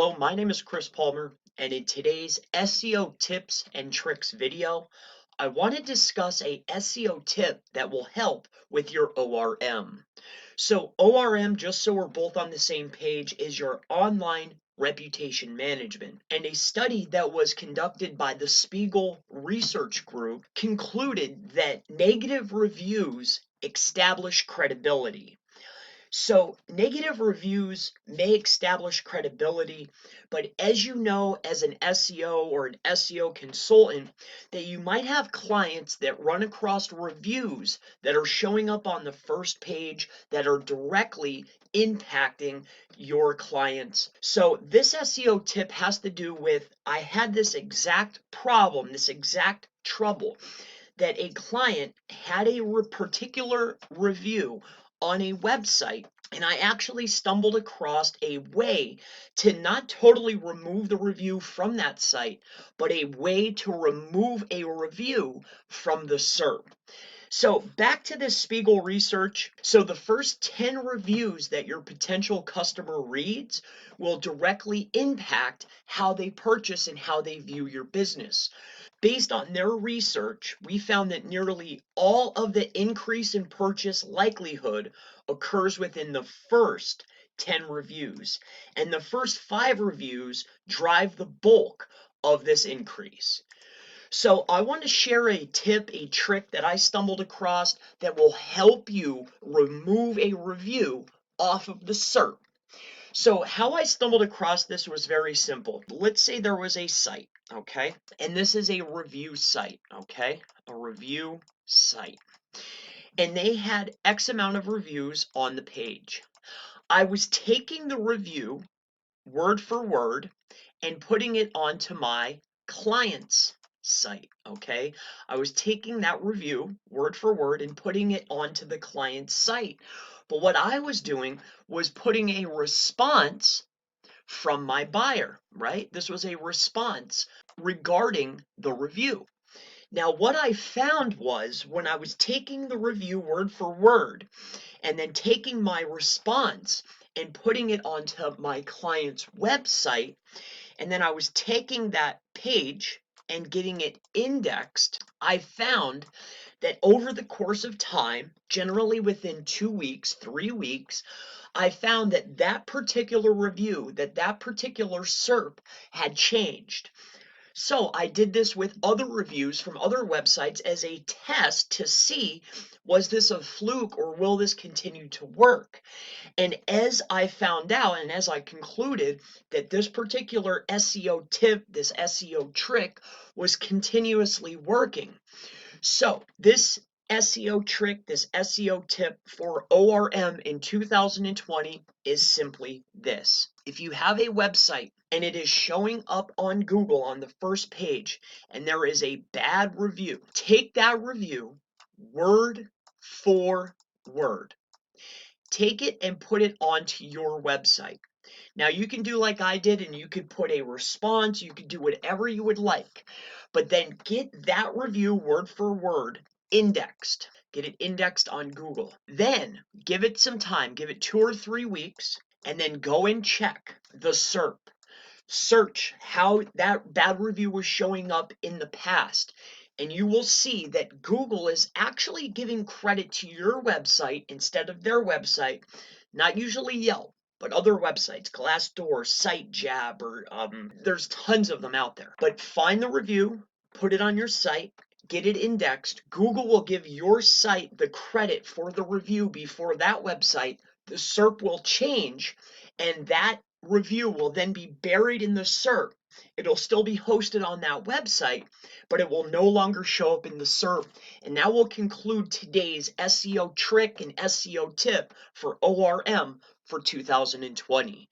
Hello, my name is Chris Palmer, and in today's SEO tips and tricks video, I want to discuss a SEO tip that will help with your ORM. So ORM, just so we're both on the same page, is your online reputation management. And a study that was conducted by the Spiegel Research Group concluded that negative reviews establish credibility. So negative reviews may establish credibility, but as you know, as an SEO or an SEO consultant, that you might have clients that run across reviews that are showing up on the first page that are directly impacting your clients. So this SEO tip has to do with, I had this exact problem, this exact trouble, that a client had a particular review on a website, and I actually stumbled across a way to not totally remove the review from that site, but a way to remove a review from the SERP. So back to this Spiegel research. So the first 10 reviews that your potential customer reads will directly impact how they purchase and how they view your business. Based on their research, we found that nearly all of the increase in purchase likelihood occurs within the first 10 reviews, and the first 5 reviews drive the bulk of this increase. So I want to share a tip, a trick that I stumbled across that will help you remove a review off of the SERP. So how I stumbled across this was very simple. Let's say there was a site, okay? And this is a review site, okay? A review site. And they had X amount of reviews on the page. I was taking the review word for word and putting it onto my client's site, okay? I was taking that review word for word and putting it onto the client's site. But what I was doing was putting a response from my buyer, right? This was a response regarding the review. Now, what I found was when I was taking the review word for word and then taking my response and putting it onto my client's website, and then I was taking that page and getting it indexed, I found that over the course of time, generally within 2 weeks, 3 weeks, I found that that particular review, that particular SERP had changed. So I did this with other reviews from other websites as a test to see, was this a fluke or will this continue to work? And as I found out and as I concluded that this particular SEO tip, this SEO trick was continuously working. So this SEO trick, this SEO tip for ORM in 2020 is simply this. If you have a website and it is showing up on Google on the first page and there is a bad review, take that review word for word. Take it and put it onto your website. Now you can do like I did and you could put a response, you could do whatever you would like, but then get that review word for word indexed. Get it indexed on Google. Then give it some time, give it 2 or 3 weeks, and then go and check the SERP. Search how that bad review was showing up in the past, and you will see that Google is actually giving credit to your website instead of their website, not usually Yelp, but other websites, Glassdoor, SiteJab, or there's tons of them out there. But find the review, put it on your site, get it indexed. Google will give your site the credit for the review before that website. The SERP will change, and that review will then be buried in the SERP. It'll still be hosted on that website, but it will no longer show up in the SERP. And that will conclude today's SEO trick and SEO tip for ORM for 2020.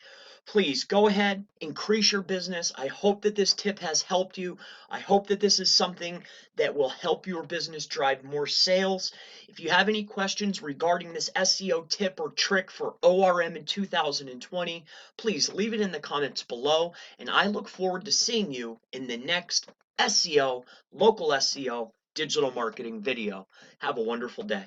Please go ahead, increase your business. I hope that this tip has helped you. I hope that this is something that will help your business drive more sales. If you have any questions regarding this SEO tip or trick for ORM in 2020, please leave it in the comments below, and I look forward to seeing you in the next SEO, local SEO, digital marketing video. Have a wonderful day.